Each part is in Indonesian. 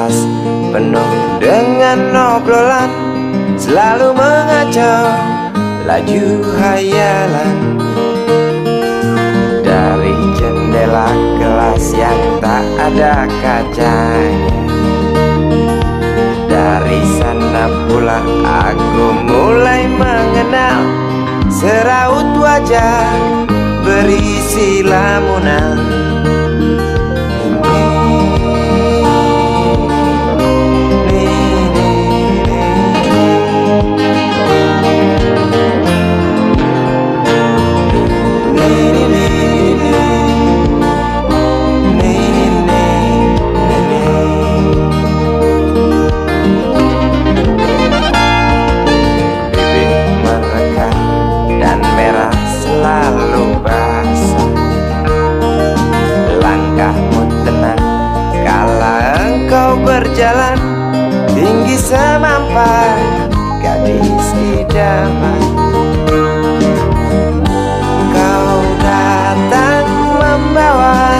kelas penuh dengan obrolan, selalu mengacau laju hayalan. Dari jendela kelas yang tak ada kacanya, dari sana pula aku mulai mengenal seraut wajah berisi lamunan. Berjalan tinggi semampai gadis idaman, kau datang membawa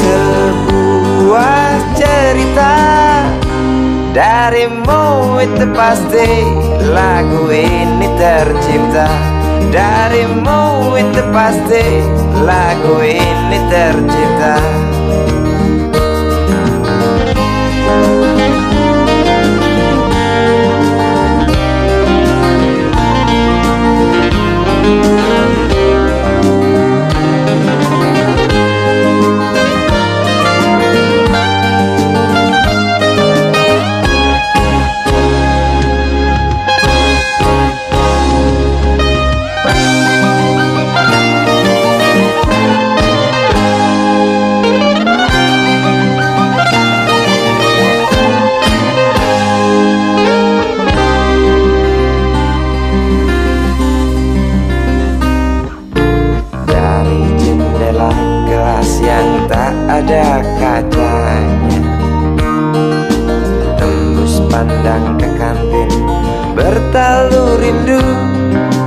sebuah cerita. Darimu itu pasti lagu ini tercipta. Darimu itu pasti lagu ini tercipta. Yang tak ada kacanya, tembus pandang ke kantin, bertalu rindu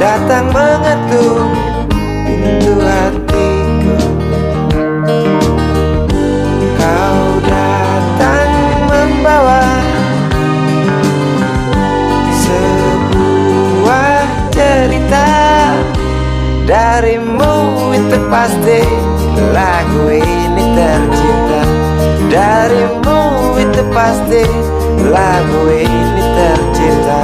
datang mengetuk pintu hatiku. Kau datang membawa sebuah cerita. Darimu itu pasti lagu ini tercipta. Darimu itu pasti lagu ini tercipta.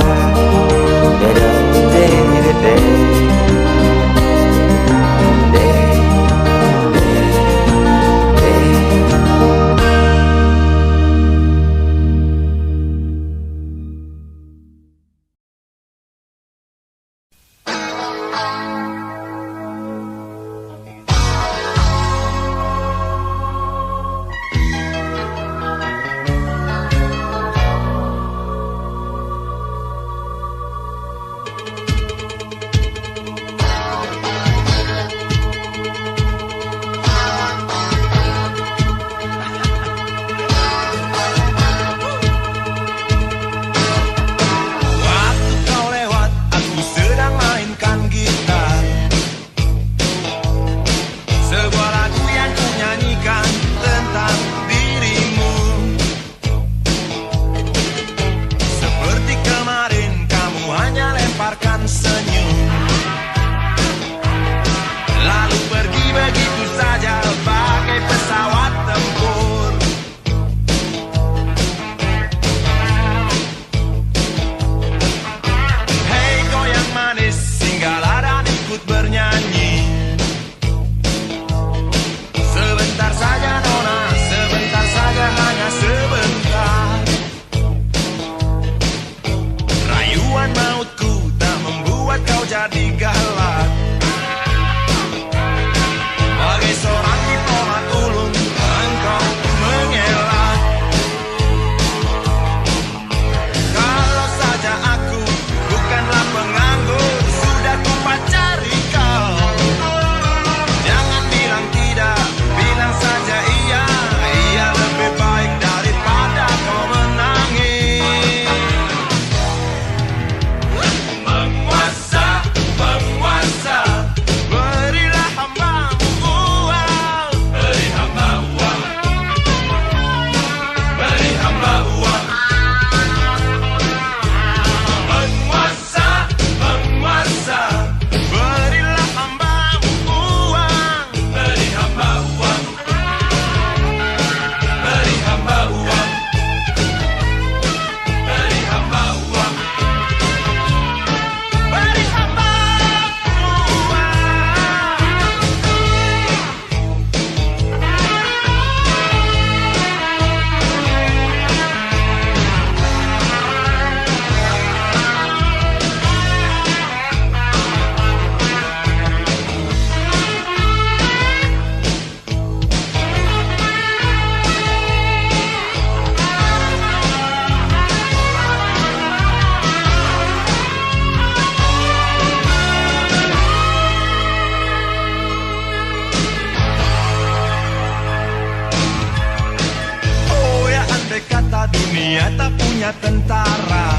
dunia tak punya tentara,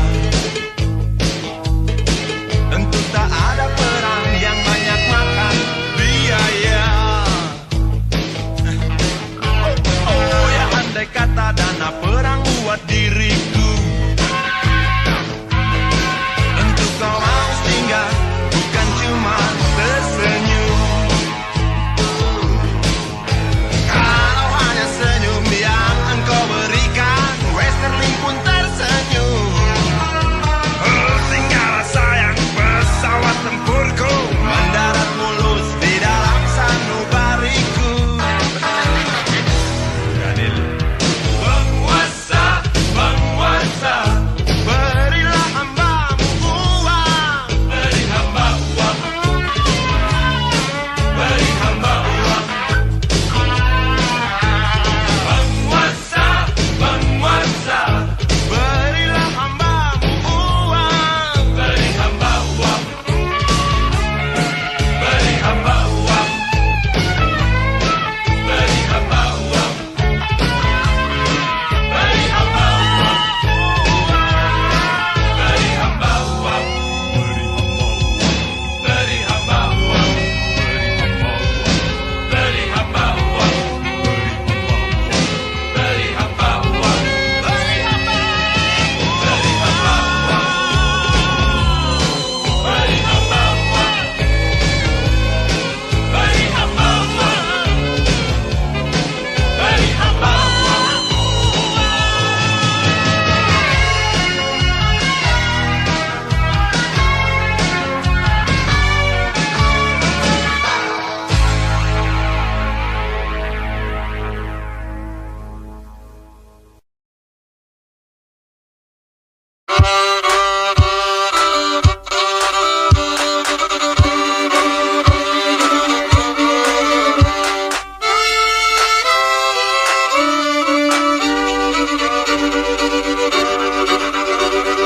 tentu tak ada perang yang banyak makan biaya. Oh ya, andai kata dana perang buat diriku, tentu kau harus tinggal, bukan cuma tersenyum. Kalau hanya senyum yang engkau berikan, Westerling pun tersenyum. Tinggallah sayang pesawat tempurku, mendarat mulus di dalam sanubariku. Daniel. Penguasa, penguasa, berilah hambamu uang. Beri hamba uang. Beri hamba uang. Penguasa, penguasa, berilah hambamu uang. Beri hamba uang. Beri hamba uang. Beri hamba uang. Beri hamba uang. Beri hamba uang. Beri hamba uang. Beri hamba uang. Beri hamba uang. Beri hamba. Beri hamba uang. Beri hamba uang. Beri hamba uang. Beri hamba uang.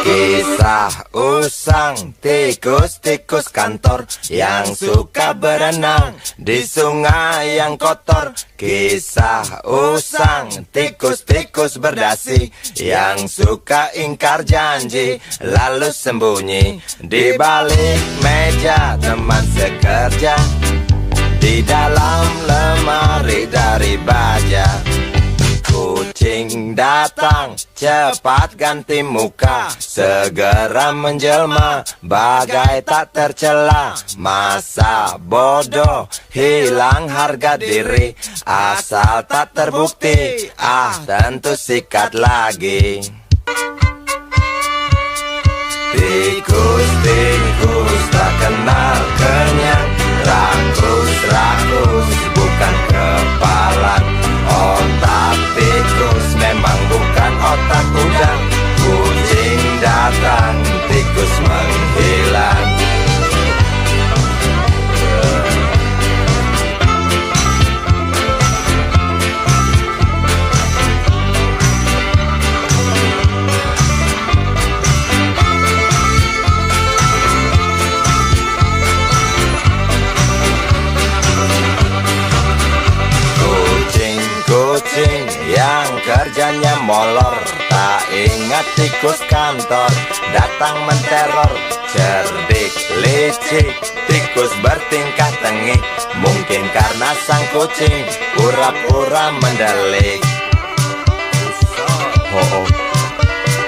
Kisah usang tikus-tikus kantor yang suka berenang di sungai yang kotor. Kisah usang tikus-tikus berdasi yang suka ingkar janji lalu sembunyi di balik meja teman sekerja, di dalam lemari dari baja. Kucing datang, cepat ganti muka, segera menjelma, bagai tak tercela. Masa bodoh, hilang harga diri, asal tak terbukti, tentu sikat lagi. Tikus-tikus tak kenal kenyang, rakus-rakus bukan kepalan. Otak tikus memang bukan otak udang. Kucing datang, tikus menghilang. Kucing yang kerjanya molor, tak ingat tikus kantor, datang menteror. Cerdik, licik, tikus bertingkah tengik, mungkin karena sang kucing pura-pura mendelik.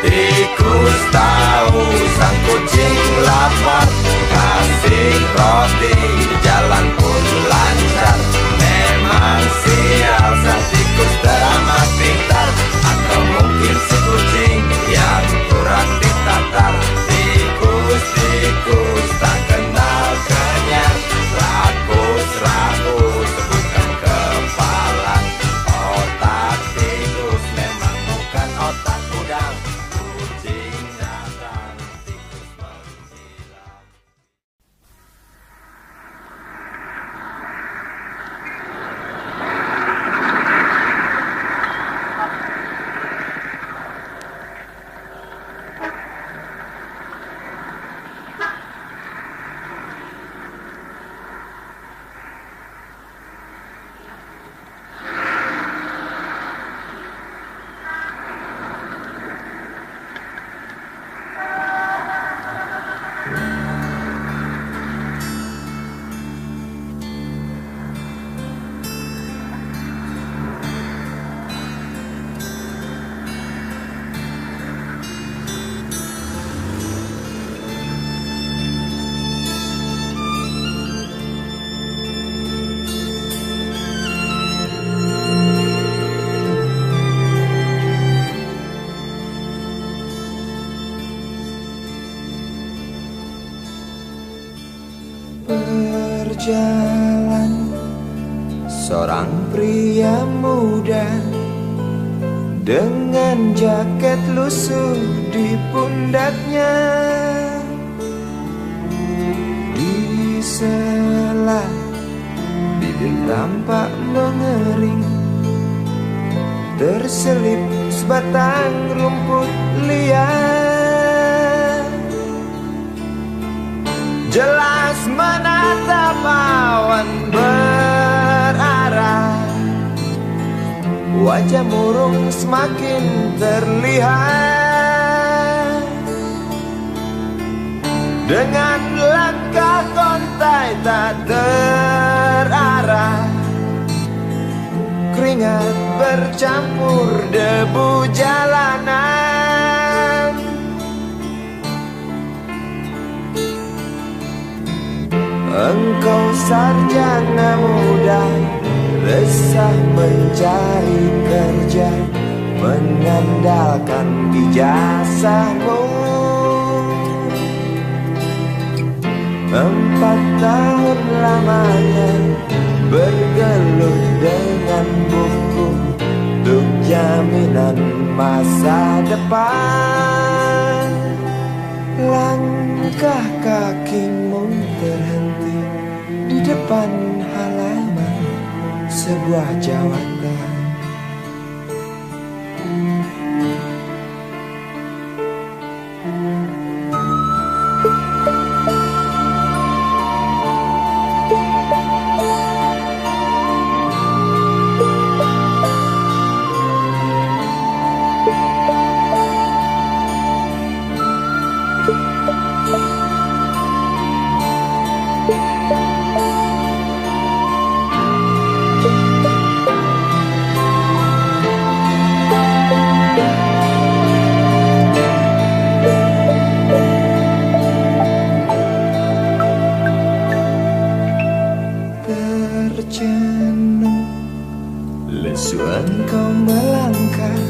Tikus tahu sang kucing lapar, kasih roti, jalan pun lancar. Memang sial sang tikus teramat pintar, atau mungkin si kucing yang kurang ditatar. Tikus-tikus tak kenal kenyang, rakus-rakus bukan kepalan. Otak tikus memang bukan otak udang. Kucing datang, tikus menghilang. berjalan, seorang pria muda dengan jaket lusuh di pundaknya. Di sela bibir tampak mengering, terselip sebatang rumput liar. Jelas menatap awan berarah, wajah murung semakin terlihat. Dengan langkah kontai tak terarah, keringat bercampur debu jalanan. Engkau sarjana muda, resah mencari kerja, mengandalkan ijazahmu. 4 tahun lamanya bergelut dengan buku untuk jaminan masa depan. Langkah kakimu terhenti di depan halaman sebuah jawatan. Tercenung lesu engkau melangkah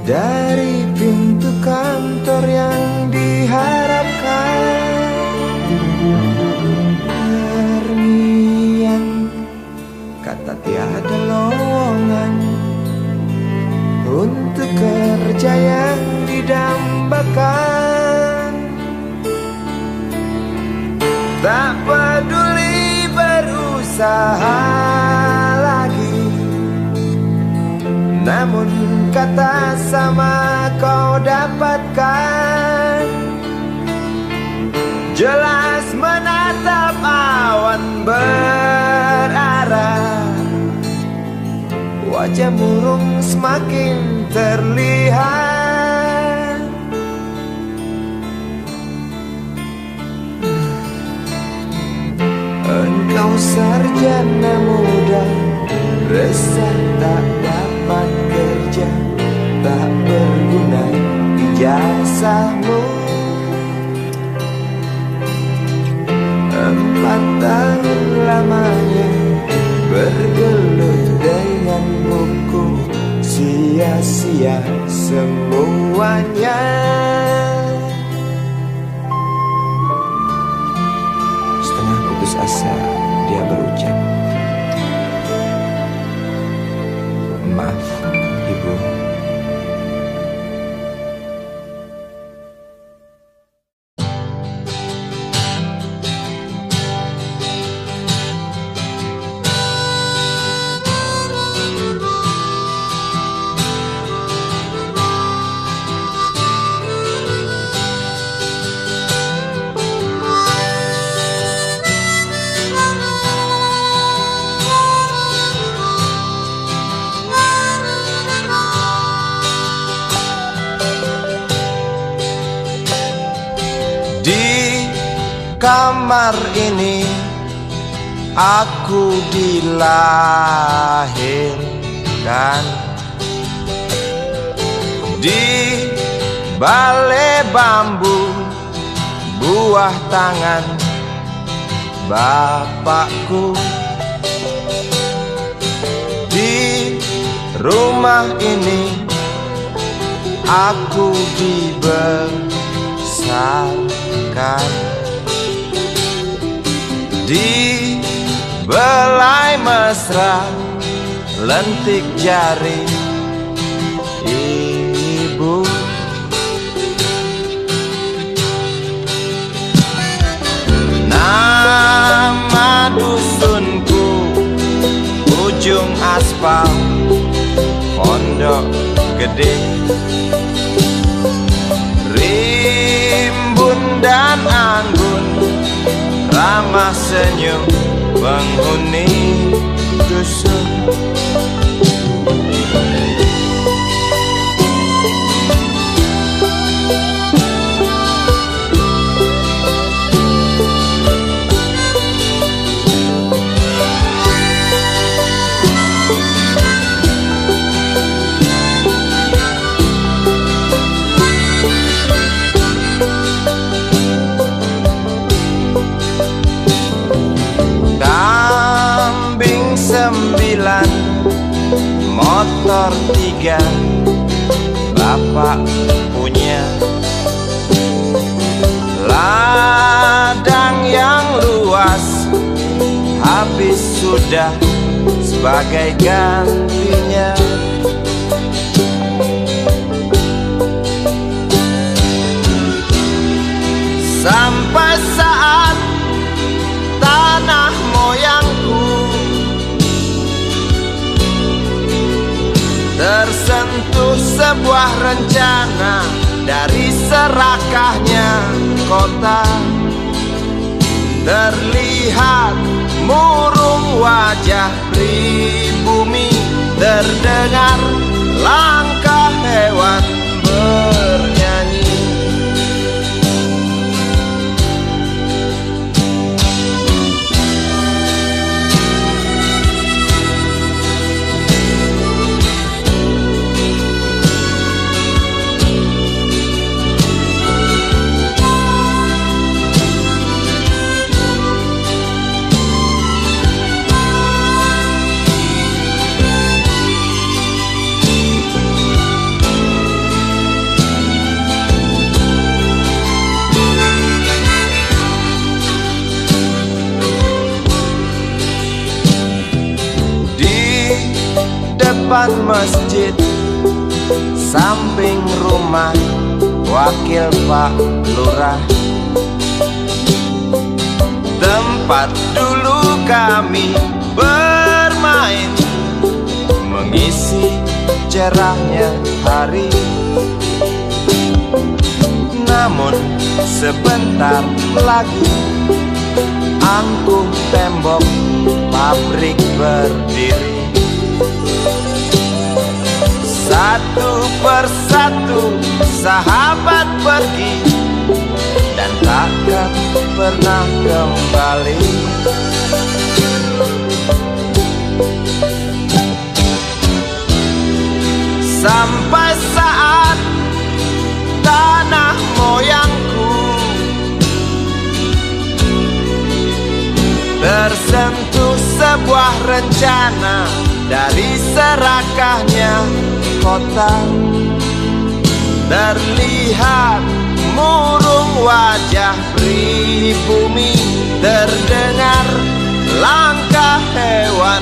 dari pintu kantor yang diharapkan. Terngiang kata tiada lowongan untuk kerja yang didambakan. Tak peduli berusaha lagi, namun kata sama kau dapatkan. Jelas menatap awan berarah, wajah murung semakin terlihat. Engkau sarjana muda, resah tak dapat kerja, tak berguna ijazahmu. 4 tahun lamanya bergelut dengan buku, sia-sia semuanya. Setengah putus asa dia berucap, "Maaf, Ibu." Di kamar ini aku dilahirkan, di balai bambu buah tangan bapakku. Di rumah ini aku dibesarkan, Di belai mesra lentik jari ibu. Nama dusunku ujung aspal Pondok Gede. Rimbun dan anggun ramah senyum penghuni dusun. Kambing 9, motor 3, bapak punya. Ladang yang luas habis sudah sebagai gantinya. Sampai saat tanah moyangku tersentuh sebuah rencana dari serakahnya kota. Terlihat murung wajah pribumi, terdengar langkah hewan bernyanyi. Depan masjid, samping rumah wakil Pak Lurah, tempat dulu kami bermain, mengisi cerahnya hari. Namun sebentar lagi angkuh tembok pabrik berdiri. Satu persatu sahabat pergi dan takkan pernah kembali. Sampai saat tanah moyangku tersentuh sebuah rencana dari serakahnya kota. Terlihat murung wajah pribumi, terdengar langkah hewan